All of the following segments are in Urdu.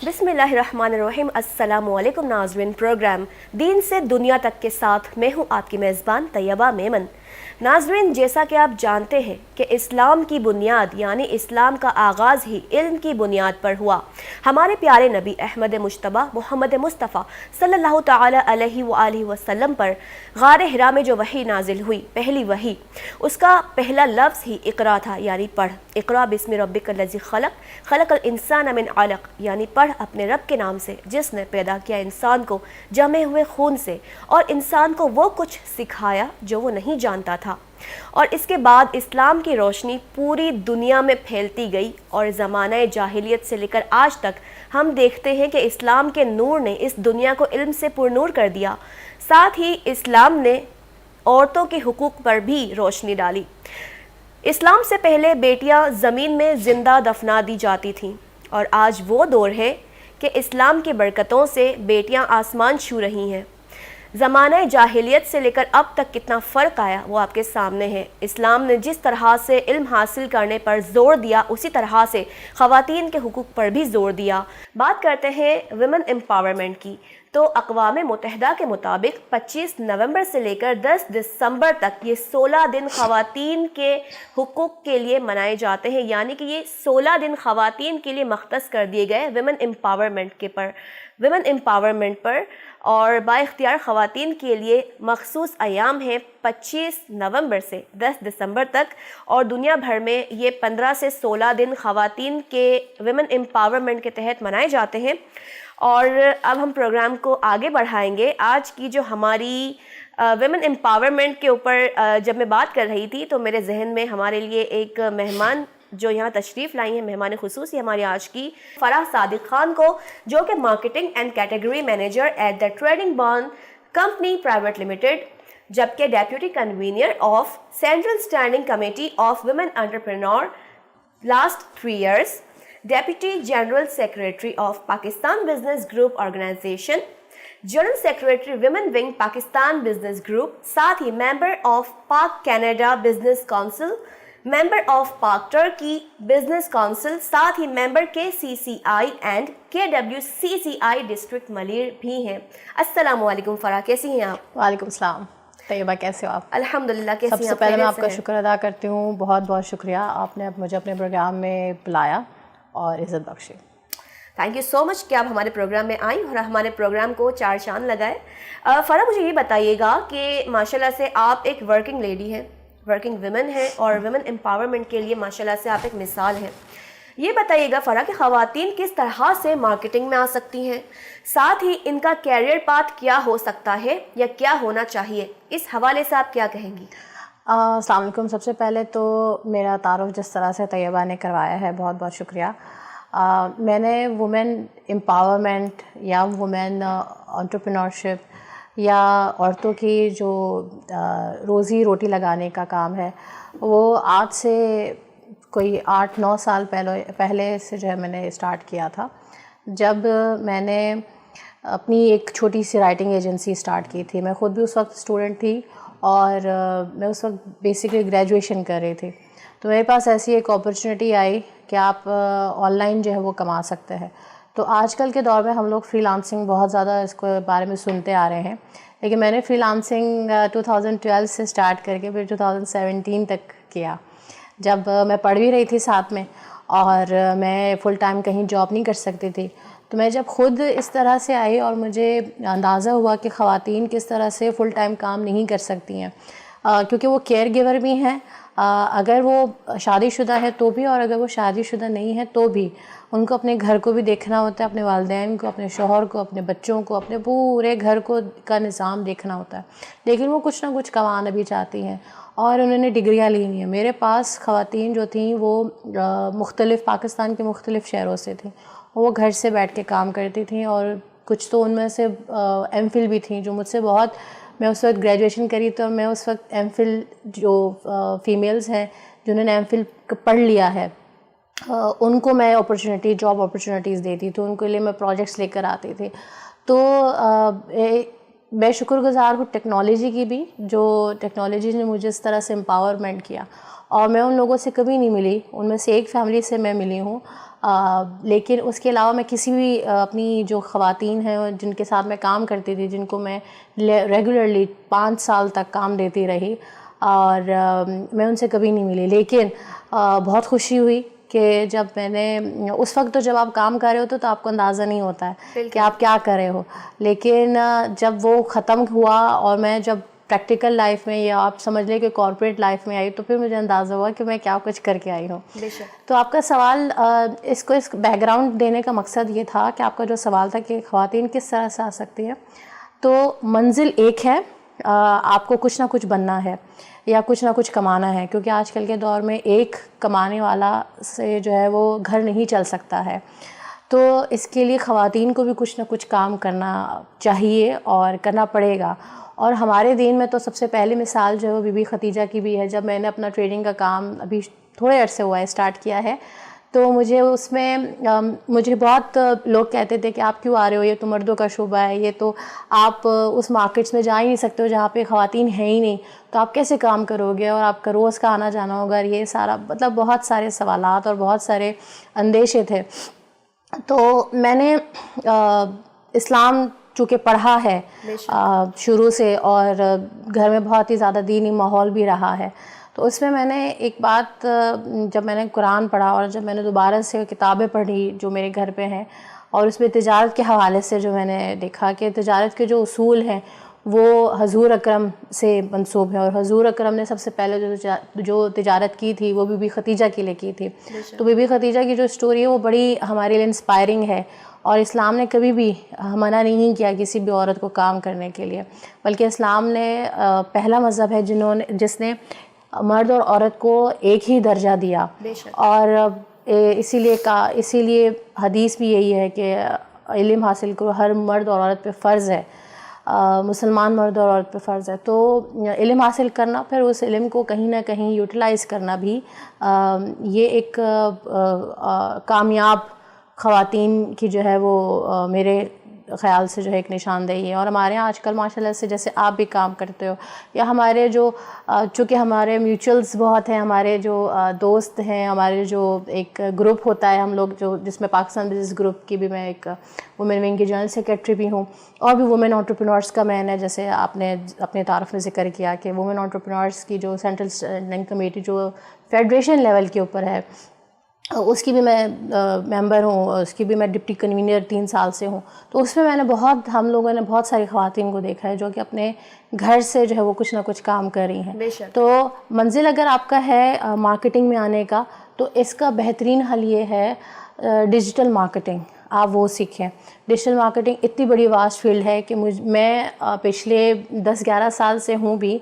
بسم اللہ الرحمن الرحیم۔ السلام علیکم ناظرین، پروگرام دین سے دنیا تک کے ساتھ میں ہوں آپ کی میزبان طیبہ میمن۔ ناظرین، جیسا کہ آپ جانتے ہیں کہ اسلام کی بنیاد یعنی اسلام کا آغاز ہی علم کی بنیاد پر ہوا۔ ہمارے پیارے نبی احمد مجتبیٰ محمد مصطفیٰ صلی اللہ تعالی علیہ وآلہ وسلم پر غار حرا میں جو وحی نازل ہوئی، پہلی وحی، اس کا پہلا لفظ ہی اقرا تھا، یعنی پڑھ۔ اقرا بسم ربک الذی خلق، خلق الانسان من علق، یعنی پڑھ اپنے رب کے نام سے جس نے پیدا کیا انسان کو جمے ہوئے خون سے، اور انسان کو وہ کچھ سکھایا جو وہ نہیں جانتا تھا۔ اور اس کے بعد اسلام کی روشنی پوری دنیا میں پھیلتی گئی، اور زمانہ جاہلیت سے لے کر آج تک ہم دیکھتے ہیں کہ اسلام کے نور نے اس دنیا کو علم سے پر نور کر دیا۔ ساتھ ہی اسلام نے عورتوں کے حقوق پر بھی روشنی ڈالی۔ اسلام سے پہلے بیٹیاں زمین میں زندہ دفنا دی جاتی تھیں، اور آج وہ دور ہے کہ اسلام کی برکتوں سے بیٹیاں آسمان چھو رہی ہیں۔ زمانہ جاہلیت سے لے کر اب تک کتنا فرق آیا وہ آپ کے سامنے ہے۔ اسلام نے جس طرح سے علم حاصل کرنے پر زور دیا، اسی طرح سے خواتین کے حقوق پر بھی زور دیا۔ بات کرتے ہیں ویمن امپاورمنٹ کی، تو اقوام متحدہ کے مطابق 25 نومبر سے لے کر 10 دسمبر تک یہ 16 دن خواتین کے حقوق کے لیے منائے جاتے ہیں، یعنی کہ یہ 16 دن خواتین کے لیے مختص کر دیے گئے ویمن امپاورمنٹ پر، اور با اختیار خواتین کے لیے مخصوص ایام ہیں 25 نومبر سے 10 دسمبر تک، اور دنیا بھر میں یہ 15 سے 16 دن خواتین کے ویمن امپاورمنٹ کے تحت منائے جاتے ہیں۔ اور اب ہم پروگرام کو آگے بڑھائیں گے۔ آج کی جو ہماری ویمن امپاورمنٹ کے اوپر جب میں بات کر رہی تھی تو میرے ذہن میں ہمارے لیے ایک مہمان جو یہاں تشریف لائی ہیں، مہمان خصوصی ہماری آج کی فرح صادق خان کو، جو کہ marketing and category manager at the trading bond company private limited, جبکہ deputy convener of central standing committee of women entrepreneur last 3 years, deputy general secretary of Pakistan business group organisation, general secretary women wing Pakistan business group, ساتھ ہی member of Pak Canada business council, member of Pak Turkey business council, ساتھ ہی member KCCI and KWCCI district Malir بھی ہیں۔ السلام علیکم فرح، کیسی ہیں آپ؟ وعلیکم السلام طیبہ، کیسے ہو آپ؟ الحمدللہ، کیسی ہیں؟ سب سے پہلے میں آپ کا شکر ادا کرتی ہوں، بہت بہت شکریہ، آپ نے مجھے اپنے پروگرام میں بلایا اور عزت بخشی۔ تھینک یو سو مچ کہ آپ ہمارے پروگرام میں آئیں اور ہمارے پروگرام کو 4 چاند لگائے۔ فرح، مجھے یہ بتائیے گا کہ ماشاءاللہ سے آپ ایک ورکنگ لیڈی ہیں، ورکنگ ویمن ہیں، اور ویمن امپاورمنٹ کے لیے ماشاءاللہ سے آپ ایک مثال ہیں۔ یہ بتائیے گا فرح کہ خواتین کس طرح سے مارکیٹنگ میں آ سکتی ہیں، ساتھ ہی ان کا کیریئر پاتھ کیا ہو سکتا ہے یا کیا ہونا چاہیے، اس حوالے سے آپ کیا کہیں گی؟ السلام علیکم۔ سب سے پہلے تو میرا تعارف جس طرح سے طیبہ نے کروایا ہے، بہت بہت شکریہ۔ میں نے وومن امپاورمنٹ یا وومن انٹرپرینورشپ یا عورتوں کی جو روزی روٹی لگانے کا کام ہے، وہ آج سے کوئی 8-9 سال پہلے سے جو ہے میں نے اسٹارٹ کیا تھا، جب میں نے اپنی ایک چھوٹی سی رائٹنگ ایجنسی اسٹارٹ کی تھی۔ میں خود بھی اس وقت اسٹوڈنٹ تھی، اور میں اس وقت بیسکلی گریجویشن کر رہی تھی، تو میرے پاس ایسی ایک اپرچونیٹی آئی کہ آپ آن لائن جو ہے وہ کما سکتے ہیں۔ تو آج کل کے دور میں ہم لوگ فری لانسنگ بہت زیادہ اس کے بارے میں سنتے آ رہے ہیں، لیکن میں نے فری لانسنگ 2012 سے اسٹارٹ کر کے پھر 2017 تک کیا، جب میں پڑھ بھی رہی تھی ساتھ میں، اور میں فل ٹائم کہیں جاب نہیں کر سکتی تھی۔ تو میں جب خود اس طرح سے آئی اور مجھے اندازہ ہوا کہ خواتین کس طرح سے فل ٹائم کام نہیں کر سکتی ہیں، کیونکہ وہ کیئر گیور بھی ہیں، اگر وہ شادی شدہ ہے تو بھی، اور اگر وہ شادی شدہ نہیں ہے تو بھی ان کو اپنے گھر کو بھی دیکھنا ہوتا ہے، اپنے والدین کو، اپنے شوہر کو، اپنے بچوں کو، اپنے پورے گھر کو کا نظام دیکھنا ہوتا ہے، لیکن وہ کچھ نہ کچھ کمانا بھی چاہتی ہیں، اور انہوں نے ڈگریاں لی ہوئی ہیں۔ میرے پاس خواتین جو تھیں وہ مختلف پاکستان کے مختلف شہروں سے تھیں، وہ گھر سے بیٹھ کے کام کرتی تھیں، اور کچھ تو ان میں سے ایم فل بھی تھیں جو مجھ سے بہت، میں اس وقت گریجویشن کری تو میں اس وقت ایم فل جو فیمیلز ہیں جنہوں نے ایم فل پڑھ لیا ہے، ان کو میں جاب اپرچونیٹیز دیتی تھی، ان کے لیے میں پروجیکٹس لے کر آتی تھی۔ تو میں شکر گزار ہوں ٹیکنالوجی کی بھی، جو ٹیکنالوجی نے مجھے اس طرح سے امپاورمنٹ کیا، اور میں ان لوگوں سے کبھی نہیں ملی. ان میں سے ایک فیملی سے میں ملی ہوں, لیکن اس کے علاوہ میں کسی بھی اپنی جو خواتین ہیں جن کے ساتھ میں کام کرتی تھی, جن کو میں ریگولرلی 5 سال تک کام دیتی رہی, اور میں ان سے کبھی نہیں ملی. لیکن بہت خوشی ہوئی کہ جب میں نے, اس وقت تو جب آپ کام کر رہے ہوتے تو آپ کو اندازہ نہیں ہوتا ہے کہ آپ کیا کر رہے ہو, لیکن جب وہ ختم ہوا اور میں جب پریکٹیکل لائف میں یا آپ سمجھ لیں کہ کارپوریٹ لائف میں آئی, تو پھر مجھے اندازہ ہوا کہ میں کیا کچھ کر کے آئی ہوں. تو آپ کا سوال, اس بیک گراؤنڈ دینے کا مقصد یہ تھا کہ آپ کا جو سوال تھا کہ خواتین کس طرح سے آ سکتی ہیں, تو منزل ایک ہے, آپ کو کچھ نہ کچھ بننا ہے یا کچھ نہ کچھ کمانا ہے, کیونکہ آج کل کے دور میں ایک کمانے والا سے جو ہے وہ گھر نہیں چل سکتا ہے. تو اس کے لیے خواتین کو بھی کچھ نہ کچھ کام کرنا چاہیے اور کرنا پڑے گا. اور ہمارے دین میں تو سب سے پہلی مثال جو ہے وہ بی بی خدیجہ کی بھی ہے. جب میں نے اپنا ٹریڈنگ کا کام ابھی تھوڑے عرصے ہوا ہے اسٹارٹ کیا ہے, تو مجھے اس میں مجھے بہت لوگ کہتے تھے کہ آپ کیوں آ رہے ہو, یہ تو مردوں کا شعبہ ہے, یہ تو آپ اس مارکیٹس میں جا ہی نہیں سکتے ہو جہاں پہ خواتین ہیں ہی نہیں, تو آپ کیسے کام کرو گے, اور آپ کا روز کا آنا جانا ہوگا, یہ سارا مطلب بہت سارے سوالات اور بہت سارے اندیشے تھے. تو میں نے اسلام چونکہ پڑھا ہے شروع سے, اور گھر میں بہت ہی زیادہ دینی ماحول بھی رہا ہے, تو اس میں نے ایک بات, جب میں نے قرآن پڑھا اور جب میں نے دوبارہ سے کتابیں پڑھی جو میرے گھر پہ ہیں, اور اس میں تجارت کے حوالے سے جو میں نے دیکھا کہ تجارت کے جو اصول ہیں وہ حضور اکرم سے منسوب ہیں, اور حضور اکرم نے سب سے پہلے جو تجارت کی تھی وہ بی بی خدیجہ کے لیے کی تھی. تو بی بی خدیجہ کی جو سٹوری ہے وہ بڑی ہمارے لیے انسپائرنگ ہے, اور اسلام نے کبھی بھی منع نہیں کیا کسی بھی عورت کو کام کرنے کے لیے, بلکہ اسلام نے پہلا مذہب ہے جس نے مرد اور عورت کو ایک ہی درجہ دیا. اور اسی لیے حدیث بھی یہی ہے کہ علم حاصل کرو, ہر مرد اور عورت پہ فرض ہے, مسلمان مرد اور عورت پہ فرض ہے. تو علم حاصل کرنا, پھر اس علم کو کہیں نہ کہیں یوٹیلائز کرنا بھی یہ ایک کامیاب خواتین کی جو ہے وہ میرے خیال سے جو ہے ایک نشاندہی ہے. اور ہمارے یہاں آج کل ماشاء اللہ سے جیسے آپ بھی کام کرتے ہو, یا ہمارے جو چونکہ ہمارے میوچلز بہت ہیں, ہمارے جو دوست ہیں, ہمارے جو ایک گروپ ہوتا ہے ہم لوگ جو, جس میں پاکستان بزنس گروپ کی بھی میں ایک وومن ونگ کی جنرل سیکریٹری بھی ہوں, اور بھی وومن انٹرپرینورس کا میں نے, جیسے آپ نے اپنے تعارف میں ذکر کیا کہ وومن انٹرپرینورس کی جو سینٹرل اسٹینڈنگ کمیٹی جو فیڈریشن لیول کے اوپر ہے, اس کی بھی میں ممبر ہوں, اس کی بھی میں ڈپٹی کنوینر 3 سال سے ہوں. تو اس میں نے ہم لوگوں نے بہت ساری خواتین کو دیکھا ہے جو کہ اپنے گھر سے جو ہے وہ کچھ نہ کچھ کام کر رہی ہیں. تو منزل اگر آپ کا ہے مارکیٹنگ میں آنے کا, تو اس کا بہترین حل یہ ہے ڈیجیٹل مارکیٹنگ, آپ وہ سیکھیں. ڈیجیٹل مارکیٹنگ اتنی بڑی واسٹ فیلڈ ہے کہ میں پچھلے 10-11 سال سے ہوں بھی,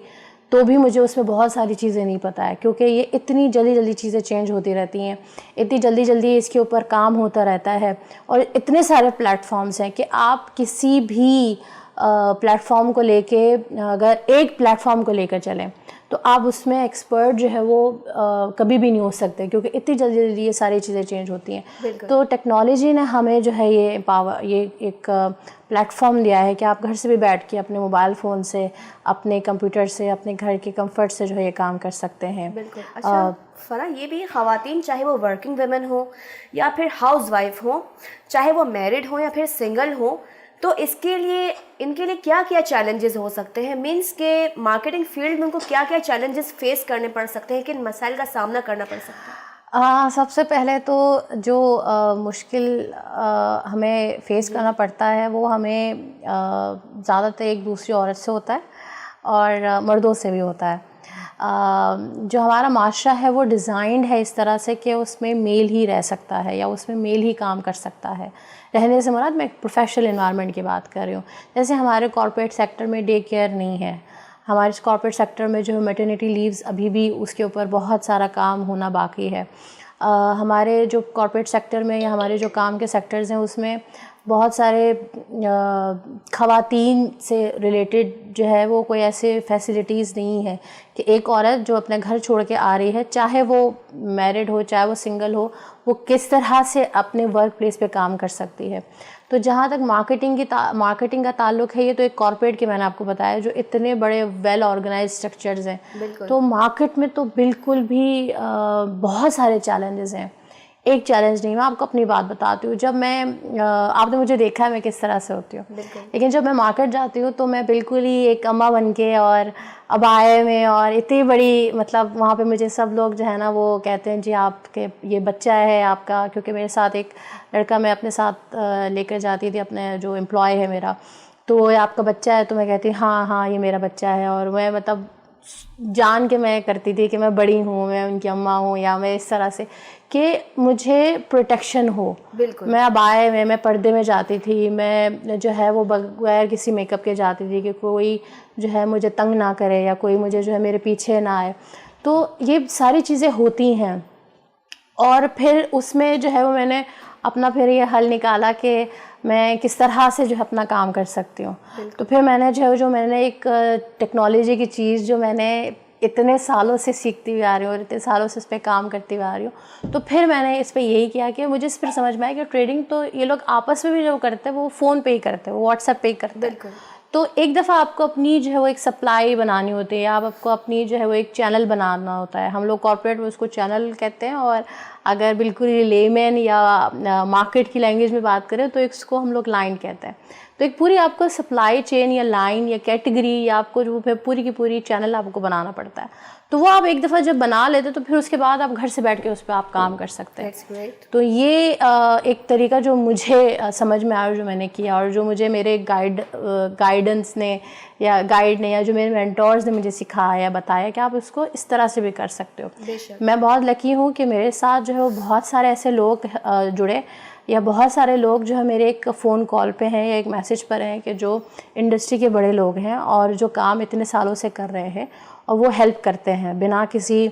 تو بھی مجھے اس میں بہت ساری چیزیں نہیں پتہ ہے, کیونکہ یہ اتنی جلدی چیزیں چینج ہوتی رہتی ہیں, اتنی جلدی اس کے اوپر کام ہوتا رہتا ہے, اور اتنے سارے پلیٹ فارمز ہیں کہ آپ کسی بھی پلیٹ فارم کو لے کے, اگر ایک پلیٹ فارم کو لے کر چلیں تو آپ اس میں ایکسپرٹ جو ہے وہ کبھی بھی نہیں ہو سکتے, کیونکہ اتنی جلدی یہ ساری چیزیں چینج ہوتی ہیں. تو ٹیکنالوجی نے ہمیں جو ہے یہ ایک پلیٹ فارم دیا ہے کہ آپ گھر سے بھی بیٹھ کے اپنے موبائل فون سے, اپنے کمپیوٹر سے, اپنے گھر کے کمفرٹ سے جو ہے یہ کام کر سکتے ہیں. بالکل. اچھا فرح, یہ بھی خواتین چاہے وہ ورکنگ ویمن ہوں یا پھر ہاؤس وائف ہوں, چاہے وہ میرڈ ہوں یا پھر سنگل ہوں, تو ان کے لیے کیا چیلنجز ہو سکتے ہیں, مینس کہ مارکیٹنگ فیلڈ میں ان کو کیا چیلنجز فیس کرنے پڑ سکتے ہیں, کن مسائل کا سامنا کرنا پڑ سکتا ہے؟ سب سے پہلے تو جو مشکل ہمیں فیس کرنا پڑتا ہے وہ ہمیں زیادہ تر ایک دوسری عورت سے ہوتا ہے اور مردوں سے بھی ہوتا ہے. جو ہمارا معاشرہ ہے وہ ڈیزائنڈ ہے اس طرح سے کہ اس میں میل ہی رہ سکتا ہے یا اس میں میل ہی کام کر سکتا ہے. رہنے سے مراد میں ایک پروفیشنل انوائرمنٹ کی بات کر رہی ہوں. جیسے ہمارے کارپوریٹ سیکٹر میں ڈے کیئر نہیں ہے, ہمارے کارپوریٹ سیکٹر میں جو میٹرنیٹی لیوز ابھی بھی اس کے اوپر بہت سارا کام ہونا باقی ہے. ہمارے جو کارپوریٹ سیکٹر میں یا ہمارے جو کام کے سیکٹرز ہیں اس میں بہت سارے خواتین سے ریلیٹڈ جو ہے وہ کوئی ایسے فیسلٹیز نہیں ہے کہ ایک عورت جو اپنے گھر چھوڑ کے آ رہی ہے، چاہے وہ میرڈ ہو چاہے وہ سنگل ہو، وہ کس طرح سے اپنے ورک پلیس پہ کام کر سکتی ہے. تو جہاں تک مارکیٹنگ کا تعلق ہے، یہ تو ایک کارپوریٹ کے میں نے آپ کو بتایا جو اتنے بڑے ویل آرگنائز اسٹرکچرز ہیں. تو مارکیٹ میں تو بالکل بھی بہت سارے چیلنجز ہیں. ایک چیلنج نہیں، میں آپ کو اپنی بات بتاتی ہوں. جب میں آپ نے مجھے دیکھا ہے میں کس طرح سے ہوتی ہوں، لیکن جب میں مارکیٹ جاتی ہوں تو میں بالکل ہی ایک اماں بن کے اور عبائے میں، اور اتنی بڑی مطلب وہاں پہ مجھے سب لوگ جو ہے نا وہ کہتے ہیں جی آپ کے یہ بچہ ہے آپ کا، کیونکہ میرے ساتھ ایک لڑکا میں اپنے ساتھ لے کر جاتی تھی، اپنے جو امپلائی ہے میرا، تو آپ کا بچہ ہے، تو میں کہتی ہاں یہ میرا بچہ ہے. اور میں مطلب جان کے میں کرتی تھی کہ میں بڑی ہوں، میں ان کی اماں ہوں، یا میں اس طرح سے کہ مجھے پروٹیکشن ہو. میں عبائے میں پردے میں جاتی تھی، میں جو ہے وہ بغیر کسی میک اپ کے جاتی تھی کہ کوئی جو ہے مجھے تنگ نہ کرے یا کوئی مجھے جو ہے میرے پیچھے نہ آئے. تو یہ ساری چیزیں ہوتی ہیں. اور پھر اس میں جو ہے وہ میں نے اپنا پھر یہ حل نکالا کہ میں کس طرح سے جو ہے اپنا کام کر سکتی ہوں. تو پھر میں نے میں نے ایک ٹیکنالوجی کی چیز جو میں نے اتنے سالوں سے سیکھتی ہوئی آ رہی ہوں اور اتنے سالوں سے اس پہ کام کرتی ہوئی آ رہی ہوں، تو پھر میں نے اس پہ یہی کیا کہ مجھے پھر سمجھ میں آیا کہ ٹریڈنگ تو یہ لوگ آپس میں بھی جو کرتے ہیں وہ فون پہ ہی کرتے ہیں، وہ واٹس ایپ پہ ہی کرتے ہیں. تو ایک دفعہ آپ کو اپنی جو ہے وہ ایک سپلائی بنانی ہوتی ہے، آپ کو اپنی جو ہے وہ ایک چینل بنانا ہوتا ہے. ہم لوگ کارپوریٹ میں اس کو چینل کہتے ہیں، اور اگر بالکل لیمین یا مارکیٹ کی لینگویج میں بات کریں تو اس کو ہم لوگ لائن کہتے ہیں. تو ایک پوری آپ کو سپلائی چین یا لائن یا کیٹیگری یا آپ کو جو پوری کی پوری چینل آپ کو بنانا پڑتا ہے. تو وہ آپ ایک دفعہ جب بنا لیتے تو پھر اس کے بعد آپ گھر سے بیٹھ کے اس پہ آپ کام کر سکتے ہیں. تو یہ ایک طریقہ جو مجھے سمجھ میں آیا، جو میں نے کیا، اور جو مجھے میرے گائیڈنس نے یا گائیڈ نے یا جو میرے مینٹورز نے مجھے سکھایا یا بتایا کہ آپ اس کو اس طرح سے بھی کر سکتے ہو. میں بہت لکی ہوں کہ میرے ساتھ جو ہے وہ بہت سارے ایسے لوگ جڑے، یا بہت سارے لوگ جو ہے میرے ایک فون کال پہ ہیں یا ایک میسج پر ہیں کہ جو انڈسٹری کے بڑے لوگ ہیں اور جو کام اتنے سالوں سے کر رہے ہیں، اور وہ ہیلپ کرتے ہیں بنا کسی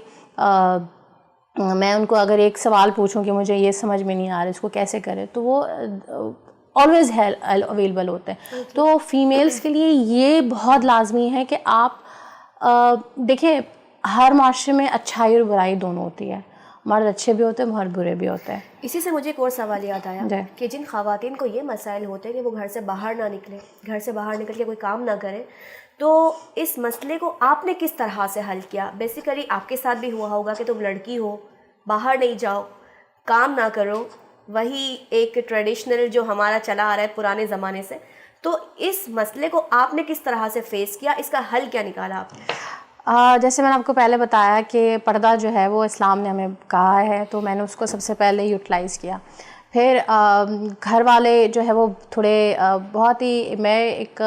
میں ان کو اگر ایک سوال پوچھوں کہ مجھے یہ سمجھ میں نہیں آ رہا اس کو کیسے کرے، تو وہ آلویز اویلیبل ہوتے ہیں. تو فیمیلز کے لیے یہ بہت لازمی ہے کہ آپ دیکھیں ہر معاشرے میں اچھائی اور برائی دونوں ہوتی ہے، مرد اچھے بھی ہوتے ہیں، مرد برے بھی ہوتے ہیں. اسی سے مجھے ایک اور سوال یاد آیا کہ جن خواتین کو یہ مسائل ہوتے ہیں کہ وہ گھر سے باہر نہ نکلیں، گھر سے باہر نکل کے کوئی کام نہ کریں، تو اس مسئلے کو آپ نے کس طرح سے حل کیا؟ بیسیکلی آپ کے ساتھ بھی ہوا ہوگا کہ تم لڑکی ہو، باہر نہیں جاؤ، کام نہ کرو، وہی ایک ٹریڈیشنل جو ہمارا چلا آ رہا ہے پرانے زمانے سے. تو اس مسئلے کو آپ نے کس طرح سے فیس کیا، اس کا حل کیا نکالا آپ نے؟ جیسے میں نے آپ کو پہلے بتایا کہ پردہ جو ہے وہ اسلام نے ہمیں کہا ہے، تو میں نے اس کو سب سے پہلے یوٹیلائز کیا. پھر گھر والے جو ہے وہ تھوڑے بہت ہی، میں ایک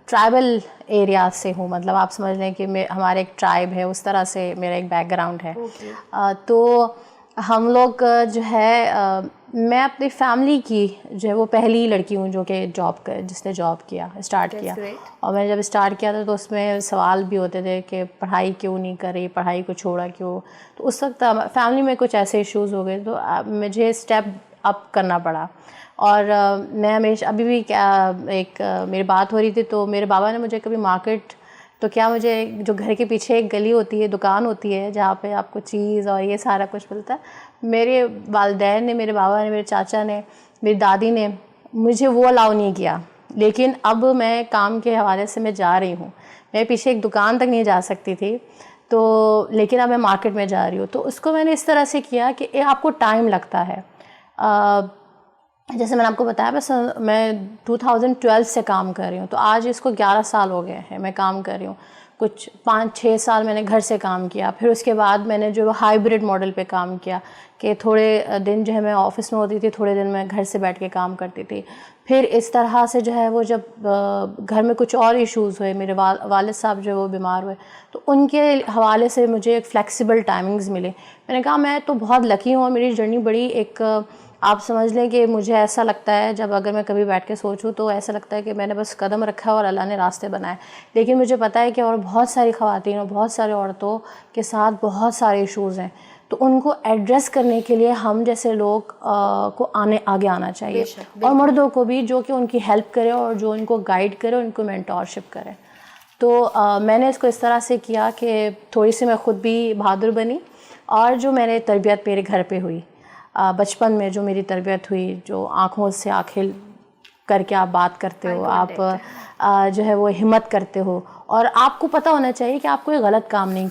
ٹرائبل ایریا سے ہوں، مطلب آپ سمجھ لیں کہ ہمارے ایک ٹرائب ہے، اس طرح سے میرا ایک بیک گراؤنڈ ہے. تو ہم لوگ جو ہے میں اپنی فیملی کی جو ہے وہ پہلی لڑکی ہوں جو کہ جس نے جاب کیا اسٹارٹ کیا. اور میں نے جب اسٹارٹ کیا تھا تو اس میں سوال بھی ہوتے تھے کہ پڑھائی کیوں نہیں کر رہی، پڑھائی کو چھوڑا کیوں. تو اس وقت فیملی میں کچھ ایسے ایشوز ہو گئے تو مجھے اسٹیپ اپ کرنا پڑا. اور میں ہمیشہ ابھی بھی ایک میری بات ہو رہی تھی تو میرے بابا نے مجھے کبھی مارکیٹ، تو کیا مجھے جو گھر کے پیچھے ایک گلی ہوتی ہے، دکان ہوتی ہے جہاں پہ آپ کو چیز اور یہ سارا کچھ ملتا ہے، میرے والدین نے، میرے بابا نے، میرے چاچا نے، میری دادی نے مجھے وہ الاؤ نہیں کیا. لیکن اب میں کام کے حوالے سے میں جا رہی ہوں، میں پیچھے ایک دکان تک نہیں جا سکتی تھی، تو لیکن اب میں مارکیٹ میں جا رہی ہوں. تو اس کو میں نے اس طرح سے کیا کہ آپ کو ٹائم لگتا ہے. جیسے میں نے آپ کو بتایا میں 2012 سے کام کر رہی ہوں، تو آج اس کو 11 سال ہو گئے ہیں میں کام کر رہی ہوں. کچھ 5-6 سال میں نے گھر سے کام کیا، پھر اس کے بعد میں نے جو ہائیبرڈ ماڈل پہ کام کیا کہ تھوڑے دن جو ہے میں آفس میں ہوتی تھی، تھوڑے دن میں گھر سے بیٹھ کے کام کرتی تھی. پھر اس طرح سے جو ہے وہ جب گھر میں کچھ اور ایشوز ہوئے، میرے والد صاحب جو وہ بیمار ہوئے، تو ان کے حوالے سے مجھے ایک فلیکسیبل ٹائمنگز ملے. میں نے کہا میں تو بہت لکی ہوں، اور میری جرنی بڑی ایک آپ سمجھ لیں کہ مجھے ایسا لگتا ہے جب اگر میں کبھی بیٹھ کے سوچوں تو ایسا لگتا ہے کہ میں نے بس قدم رکھا اور اللہ نے راستے بنائے. لیکن مجھے پتہ ہے کہ اور بہت ساری خواتین اور بہت سارے عورتوں کے ساتھ بہت سارے ایشوز ہیں. تو ان کو ایڈریس کرنے کے لیے ہم جیسے لوگ کو آگے آنا چاہیے، اور مردوں کو بھی، جو کہ ان کی ہیلپ کرے اور جو ان کو گائیڈ کرے، ان کو مینٹورشپ کرے. تو میں نے اس کو اس طرح سے کیا کہ تھوڑی سی میں خود بھی بہادر بنی، اور جو میں نے تربیت میرے گھر پہ ہوئی بچپن میں، جو میری تربیت ہوئی، جو آنکھوں سے آنکھیں کر کے آپ بات کرتے ہو، آپ جو ہے وہ ہمت کرتے ہو، اور آپ کو پتہ ہونا چاہیے کہ آپ کوئی غلط کام نہیں